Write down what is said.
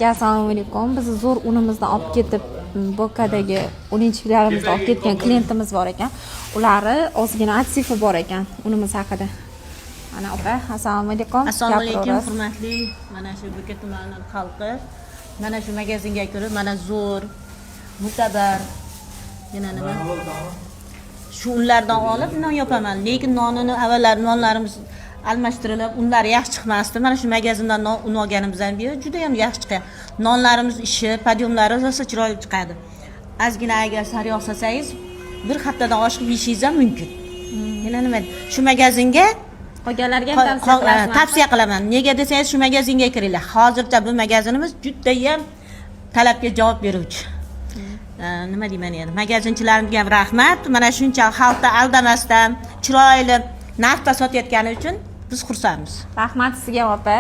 Assalomu alaykum. Biz zo'r unimizni olib ketib, Bokkadagi o'yinchilarimizni olib ketgan klientimiz bor ekan. Ulari ozgina atsifi bor ekan unimiz haqida. Mana opa, assalomu alaykum. Assalomu alaykum, hurmatli mana shu Bukka tumani xalqi. Mana shu magazinga kirib, mana zo'r, mutabar yana nima? Shu unlardan olib non yopaman. Lekin nonini avvallari nonlarimiz almashtirilib, unlar yaxshi chiqmasdi. Mana shu magazindan un olganimizdan beri juda ham yaxshi chiqadi. Nonlarimiz ishi, podyumlari rosa chiroyli chiqadi. Ozgina agar sariyog' solsangiz, bir haftadan oshiq yeyishingiz ham mumkin. Yana nima? Shu magazinga qolganlarga ham tavsiya qilaman. Nega desangiz, shu magazinga kiringlar. Hozircha bu magazinimiz juda ham talabga javob beruvchi. Nima deyman endi? Magazinchilarimga ham rahmat. Mana shuncha xalqni aldamasdan chiroyli narxda sotayotgani uchun biz xursandmiz. Rahmat sizga opa.